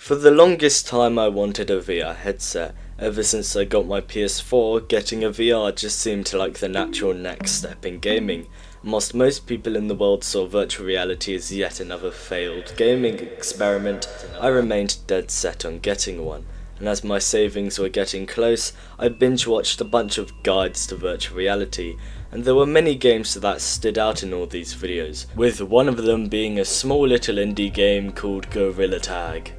For the longest time I wanted a VR headset. Ever since I got my PS4, getting a VR just seemed like the natural next step in gaming. Whilst most people in the world saw virtual reality as yet another failed gaming experiment, I remained dead set on getting one. And as my savings were getting close, I binge watched a bunch of guides to virtual reality, and there were many games that stood out in all these videos, with one of them being a small little indie game called Gorilla Tag.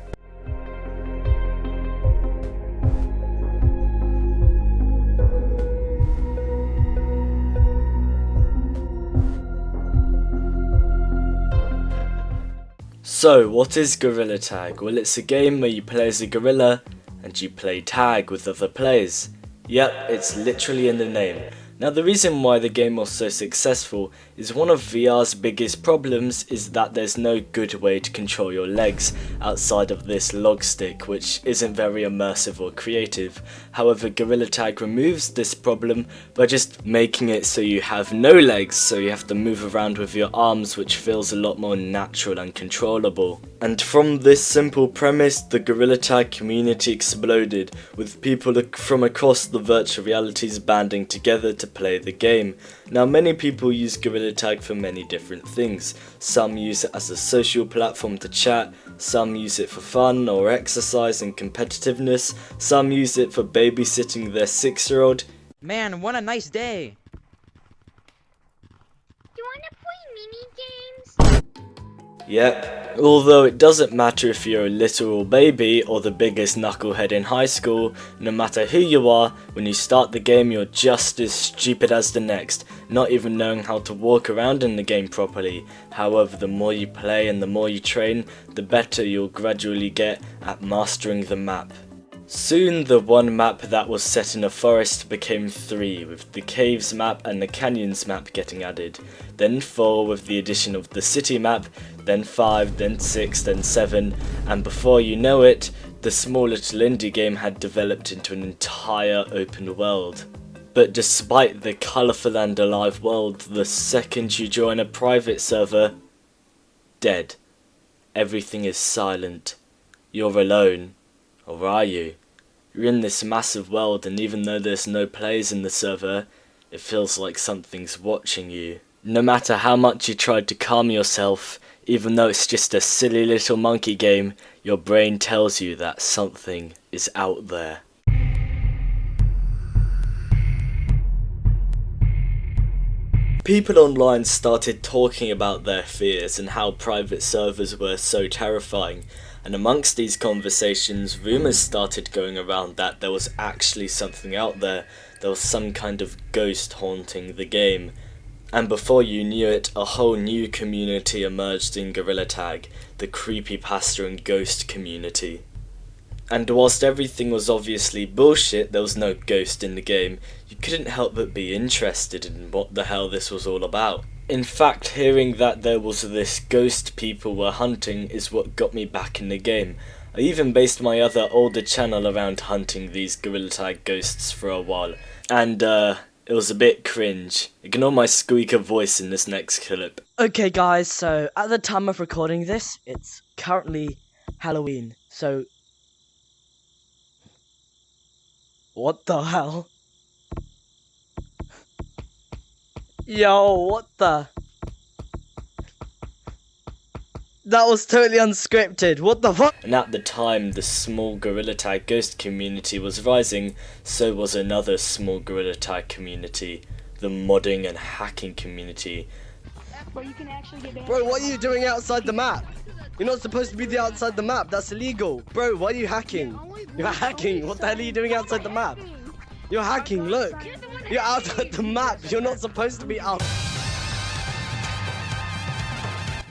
So, what is Gorilla Tag? Well, it's a game where you play as a gorilla and you play tag with other players. Yep, it's literally in the name. Now, the reason why the game was so successful is one of VR's biggest problems is that there's no good way to control your legs outside of this log stick, which isn't very immersive or creative. However, Gorilla Tag removes this problem by just making it so you have no legs, so you have to move around with your arms, which feels a lot more natural and controllable. And from this simple premise, the Gorilla Tag community exploded, with people from across the virtual realities banding together to play the game. Now, many people use Gorilla Tag for many different things. Some use it as a social platform to chat, some use it for fun or exercise and competitiveness, some use it for babysitting their 6-year-old. Man, what a nice day! You wanna play mini games? Yep, although it doesn't matter if you're a literal baby or the biggest knucklehead in high school, no matter who you are, when you start the game you're just as stupid as the next, not even knowing how to walk around in the game properly. However, the more you play and the more you train, the better you'll gradually get at mastering the map. Soon the one map that was set in a forest became 3, with the caves map and the canyons map getting added, then 4 with the addition of the city map, then 5, then 6, then 7, and before you know it, the small little indie game had developed into an entire open world. But despite the colourful and alive world, the second you join a private server, dead. Everything is silent. You're alone. Or are you? You're in this massive world, and even though there's no players in the server, it feels like something's watching you. No matter how much you tried to calm yourself, even though it's just a silly little monkey game, your brain tells you that something is out there. People online started talking about their fears and how private servers were so terrifying, and amongst these conversations, rumours started going around that there was actually something out there. There was some kind of ghost haunting the game. And before you knew it, a whole new community emerged in Gorilla Tag, the creepypasta and ghost community. And whilst everything was obviously bullshit, there was no ghost in the game, you couldn't help but be interested in what the hell this was all about. In fact, hearing that there was this ghost people were hunting is what got me back in the game. I even based my other older channel around hunting these Gorilla Tag ghosts for a while, and it was a bit cringe. Ignore my squeaker voice in this next clip. Okay guys, so at the time of recording this, it's currently Halloween, so... What the hell? Yo, what the? That was totally unscripted, what the fuck? And at the time, the small Gorilla Tag ghost community was rising, so was another small Gorilla Tag community, the modding and hacking community. Bro, what are you doing outside the map? You're not supposed to be outside the map, that's illegal. Bro, why are you hacking? You're hacking, what the hell are you doing outside the map? You're hacking, look. You're outside the map, you're not supposed to be out.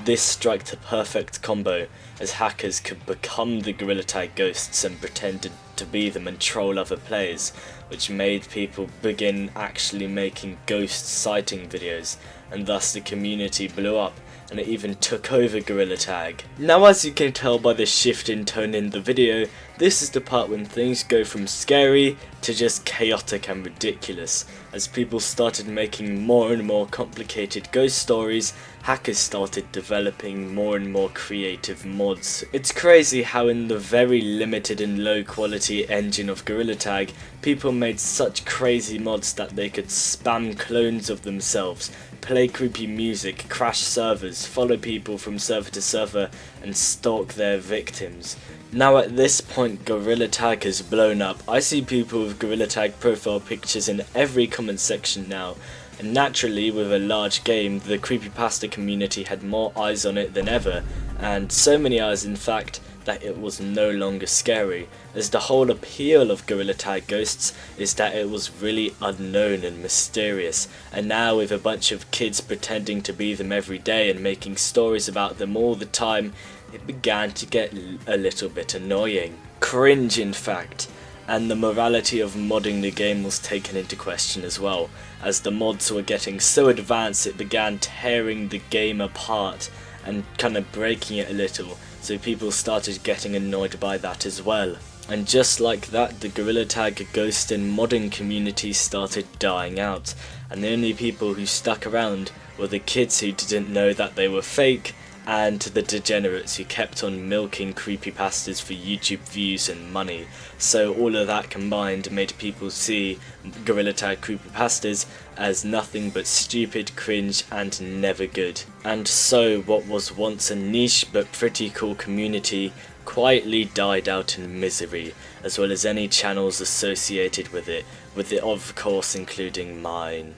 This struck a perfect combo, as hackers could become the Gorilla Tag ghosts and pretend to be them and troll other players, which made people begin actually making ghost sighting videos, and thus the community blew up, and it even took over Gorilla Tag. Now, as you can tell by the shift in tone in the video, this is the part when things go from scary to just chaotic and ridiculous. As people started making more and more complicated ghost stories, hackers started developing more and more creative mods. It's crazy how in the very limited and low quality engine of Gorilla Tag, people made such crazy mods that they could spam clones of themselves, play creepy music, crash servers, follow people from server to server, and stalk their victims. Now at this point, Gorilla Tag has blown up. I see people with Gorilla Tag profile pictures in every comment section now, and naturally with a large game, the creepypasta community had more eyes on it than ever, and so many eyes in fact that it was no longer scary, as the whole appeal of Gorilla Tag Ghosts is that it was really unknown and mysterious, and now with a bunch of kids pretending to be them every day and making stories about them all the time, it began to get a little bit annoying. Cringe in fact, and the morality of modding the game was taken into question as well, as the mods were getting so advanced it began tearing the game apart and kind of breaking it a little, so people started getting annoyed by that as well. And just like that, the Gorilla Tag Ghost and modding community started dying out, and the only people who stuck around were the kids who didn't know that they were fake, and the degenerates who kept on milking creepypastas for YouTube views and money. So all of that combined made people see Gorilla Tag creepypastas as nothing but stupid, cringe, and never good. And so what was once a niche but pretty cool community quietly died out in misery, as well as any channels associated with it of course including mine.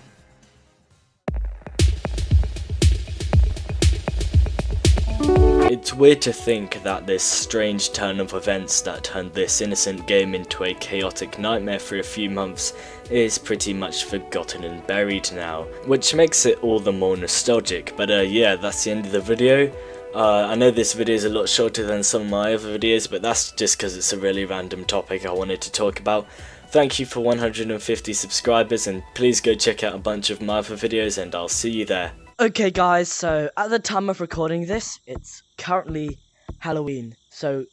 It's weird to think that this strange turn of events that turned this innocent game into a chaotic nightmare for a few months is pretty much forgotten and buried now, which makes it all the more nostalgic. But yeah, that's the end of the video. I know this video is a lot shorter than some of my other videos, but that's just because it's a really random topic I wanted to talk about. Thank you for 150 subscribers, and please go check out a bunch of my other videos, and I'll see you there. Okay guys, so at the time of recording this, it's currently Halloween, so...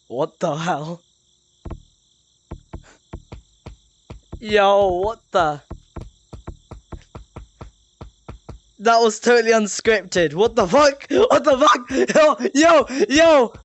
What the hell? Yo, what the... That was totally unscripted, what the fuck? What the fuck? Yo!